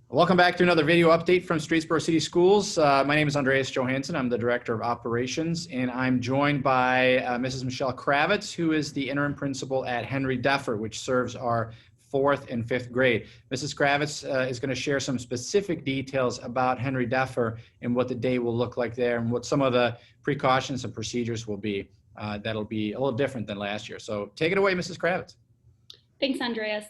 Welcome back to another video update from Streetsboro City Schools. My name is Andreas Johansson. I'm the Director of Operations, and I'm joined by Mrs. Michelle Kravetz, who is the Interim Principal at Henry Deffer, which serves our 4th and 5th grade. Mrs. Kravetz is going to share some specific details about Henry Deffer and what the day will look like there and what some of the precautions and procedures will be. That'll be a little different than last year. So take it away, Mrs. Kravetz. Thanks, Andreas.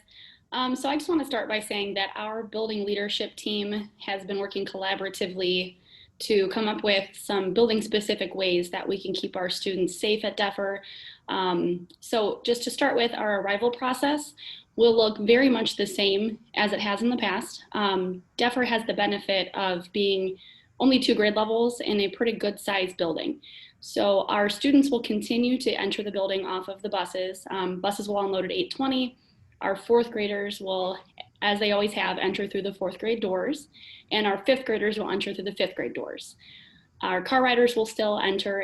So I just want to start by saying that our building leadership team has been working collaboratively to come up with some building specific ways that we can keep our students safe at Deffer. So just to start with, our arrival process will look very much the same as it has in the past. Deffer has the benefit of being only 2 grade levels in a pretty good sized building. So our students will continue to enter the building off of the buses. Buses will unload at 8:20. Our 4th graders will, as they always have, enter through the 4th grade doors, and our 5th graders will enter through the 5th grade doors. Our car riders will still enter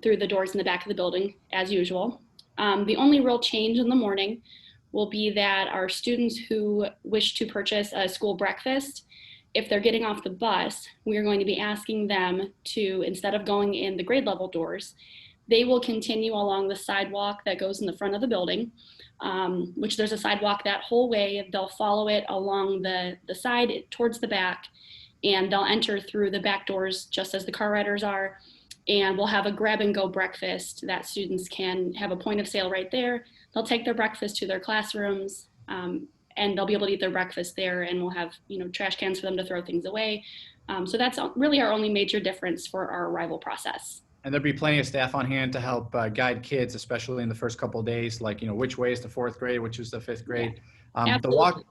through the doors in the back of the building as usual. The only real change in the morning will be that our students who wish to purchase a school breakfast, if they're getting off the bus, we are going to be asking them to, instead of going in the grade level doors, they will continue along the sidewalk that goes in the front of the building, which there's a sidewalk that whole way. They'll follow it along the side towards the back, and they'll enter through the back doors just as the car riders are. And we'll have a grab and go breakfast that students can have a point of sale right there. They'll take their breakfast to their classrooms, and they'll be able to eat their breakfast there, and we'll have trash cans for them to throw things away. So that's really our only major difference for our arrival process. And there'll be plenty of staff on hand to help guide kids, especially in the first couple of days, like, which way is the 4th grade, which is the 5th grade. The walk,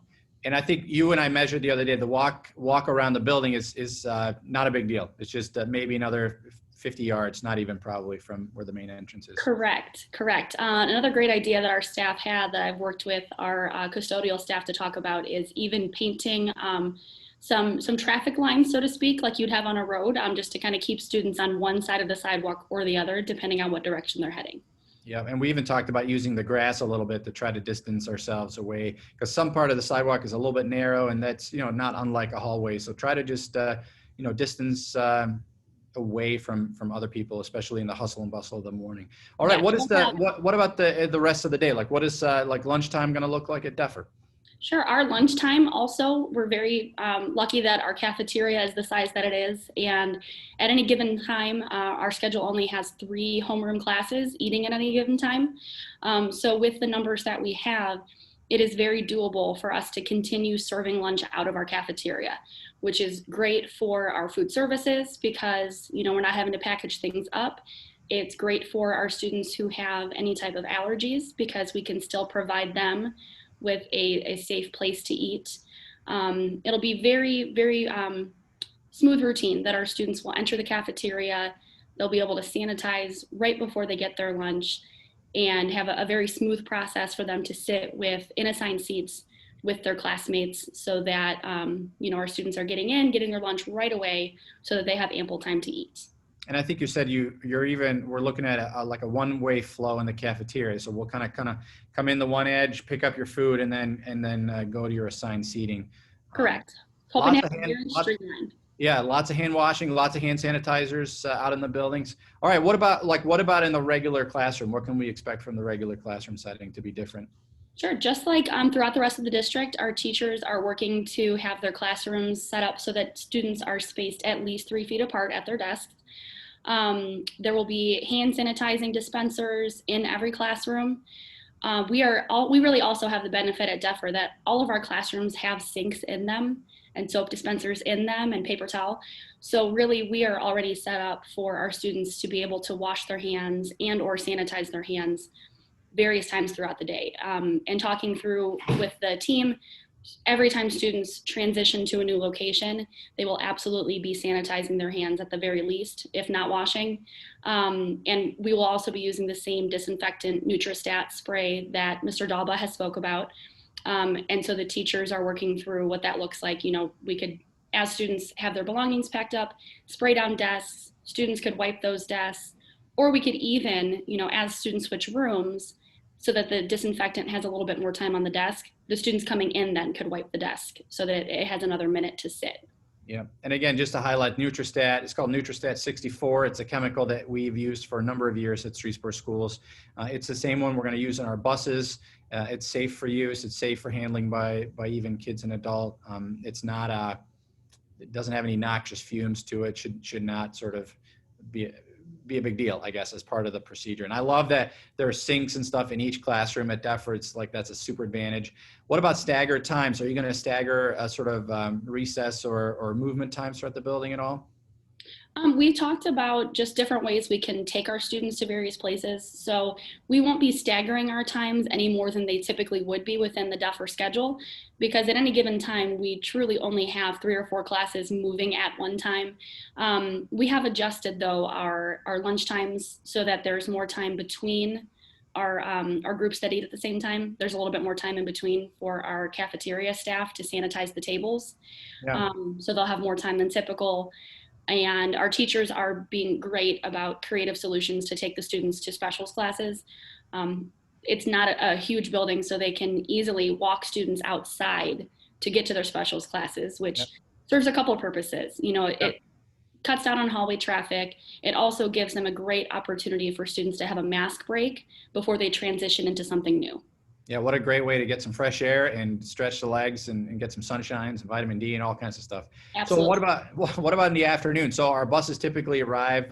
and I think you and I measured the other day, the walk around the building is not a big deal. It's just maybe another 50 yards, not even probably from where the main entrance is. Correct. Another great idea that our staff had that I've worked with our custodial staff to talk about is even painting some traffic lines, so to speak, like you'd have on a road, just to kind of keep students on one side of the sidewalk or the other, depending on what direction they're heading. Yeah, and we even talked about using the grass a little bit to try to distance ourselves away, because some part of the sidewalk is a little bit narrow, and that's not unlike a hallway. So try to just distance away from other people, especially in the hustle and bustle of the morning. All right, Yeah, what about the rest of the day? Like, what is like lunchtime going to look like at Deffer? Sure. Our lunchtime also, we're very lucky that our cafeteria is the size that it is. And at any given time, our schedule only has 3 homeroom classes eating at any given time. So with the numbers that we have, it is very doable for us to continue serving lunch out of our cafeteria, which is great for our food services because, we're not having to package things up. It's great for our students who have any type of allergies because we can still provide them with a safe place to eat. It'll be very, very smooth routine that our students will enter the cafeteria. They'll be able to sanitize right before they get their lunch and have a very smooth process for them to sit in assigned seats with their classmates so that our students are getting their lunch right away so that they have ample time to eat. And I think you said we're looking at like a one-way flow in the cafeteria. So we'll kind of come in the one edge, pick up your food, and then go to your assigned seating. Correct. Lots of hand washing, lots of hand sanitizers out in the buildings. All right, what about in the regular classroom? What can we expect from the regular classroom setting to be different? Sure. Just like throughout the rest of the district, our teachers are working to have their classrooms set up so that students are spaced at least 3 feet apart at their desks. There will be hand sanitizing dispensers in every classroom. We really also have the benefit at Deffer that all of our classrooms have sinks in them and soap dispensers in them and paper towel. So really we are already set up for our students to be able to wash their hands and or sanitize their hands various times throughout the day. And talking through with the team, every time students transition to a new location, they will absolutely be sanitizing their hands at the very least, if not washing. And we will also be using the same disinfectant Nutristat spray that Mr. Dalba has spoke about. And so the teachers are working through what that looks like. We could, as students have their belongings packed up, spray down desks, students could wipe those desks, or we could even, as students switch rooms, so that the disinfectant has a little bit more time on the desk. The students coming in then could wipe the desk so that it has another minute to sit. Yeah. And again, just to highlight Nutristat, it's called Nutristat 64. It's a chemical that we've used for a number of years at Streetsboro schools. It's the same one we're going to use in our buses. It's safe for use. It's safe for handling by even kids and adult. It's not it doesn't have any noxious fumes to it. Should not sort of be a big deal, I guess, as part of the procedure. And I love that there are sinks and stuff in each classroom at DEFR. It's like, that's a super advantage. What about staggered times? Are you going to stagger a sort of recess or movement times throughout the building at all? We talked about just different ways we can take our students to various places. So we won't be staggering our times any more than they typically would be within the DEFR schedule, because at any given time, we truly only have 3 or 4 classes moving at one time. We have adjusted, though, our lunch times so that there's more time between our group studied at the same time. There's a little bit more time in between for our cafeteria staff to sanitize the tables. Yeah. So they'll have more time than typical. And our teachers are being great about creative solutions to take the students to specials classes. It's not a huge building, so they can easily walk students outside to get to their specials classes, which serves a couple of purposes. It cuts down on hallway traffic. It also gives them a great opportunity for students to have a mask break before they transition into something new. Yeah, what a great way to get some fresh air and stretch the legs and get some sunshine, some vitamin D and all kinds of stuff. Absolutely. So what about in the afternoon? So our buses typically arrive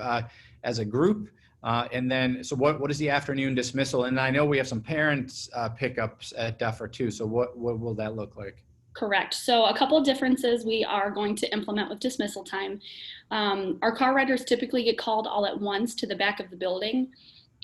as a group. And then, so what is the afternoon dismissal? And I know we have some parents pickups at DEFR too. So what will that look like? Correct. So a couple of differences we are going to implement with dismissal time. Our car riders typically get called all at once to the back of the building.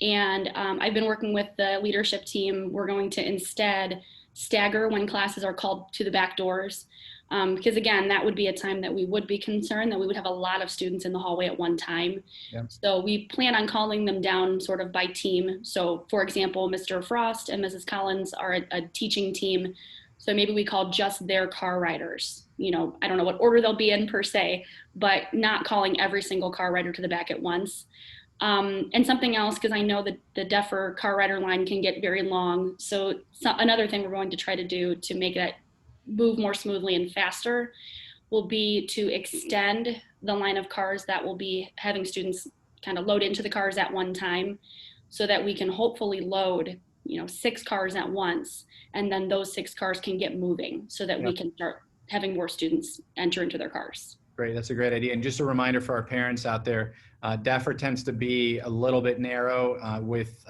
And I've been working with the leadership team. We're going to instead stagger when classes are called to the back doors. Because again, that would be a time that we would be concerned that we would have a lot of students in the hallway at one time. Yep. So we plan on calling them down sort of by team. So for example, Mr. Frost and Mrs. Collins are a teaching team. So maybe we call just their car riders. I don't know what order they'll be in per se, but not calling every single car rider to the back at once. And something else, because I know that the DEFR car rider line can get very long. So another thing we're going to try to do to make that move more smoothly and faster will be to extend the line of cars that will be having students kind of load into the cars at one time, so that we can hopefully load 6 cars at once, and then those 6 cars can get moving so that we can start having more students enter into their cars. Great, that's a great idea. And just a reminder for our parents out there, DEFR tends to be a little bit narrow with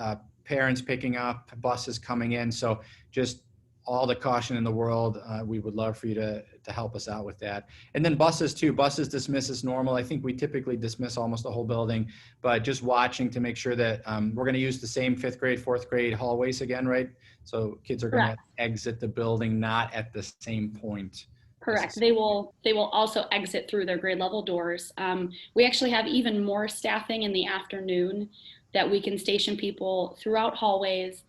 parents picking up, buses coming in. So just all the caution in the world. We would love for you to help us out with that. And then buses too. Buses dismiss as normal. I think we typically dismiss almost the whole building, but just watching to make sure that we're going to use the same 5th grade, 4th grade hallways again, right? So kids are going to exit the building not at the same point. Correct. They will also exit through their grade level doors. We actually have even more staffing in the afternoon that we can station people throughout hallways,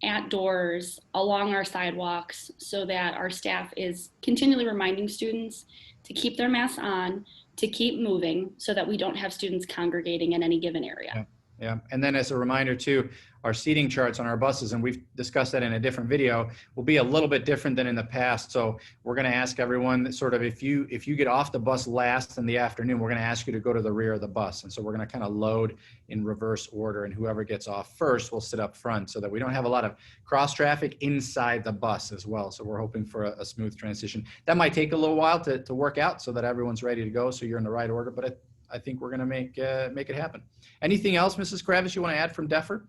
at doors, along our sidewalks, so that our staff is continually reminding students to keep their masks on, to keep moving, so that we don't have students congregating in any given area. Yeah. And then as a reminder too, our seating charts on our buses, and we've discussed that in a different video, will be a little bit different than in the past. So we're going to ask everyone that sort of, if you get off the bus last in the afternoon, we're going to ask you to go to the rear of the bus. And so we're going to kind of load in reverse order, and whoever gets off first will sit up front, so that we don't have a lot of cross traffic inside the bus as well. So we're hoping for a smooth transition. That might take a little while to work out so that everyone's ready to go, so you're in the right order, but I think we're going to make it happen. Anything else, Mrs. Kravetz, you want to add from DEFR?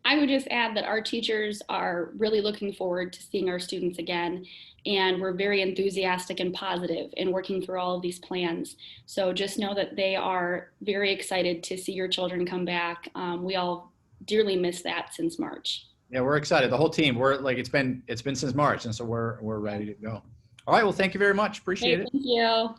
I would just add that our teachers are really looking forward to seeing our students again, and we're very enthusiastic and positive in working through all of these plans. So just know that they are very excited to see your children come back. We all dearly miss that since March. Yeah, we're excited. The whole team. We're like, it's been since March, and so we're ready to go. All right. Well, thank you very much. Appreciate it. Thank you.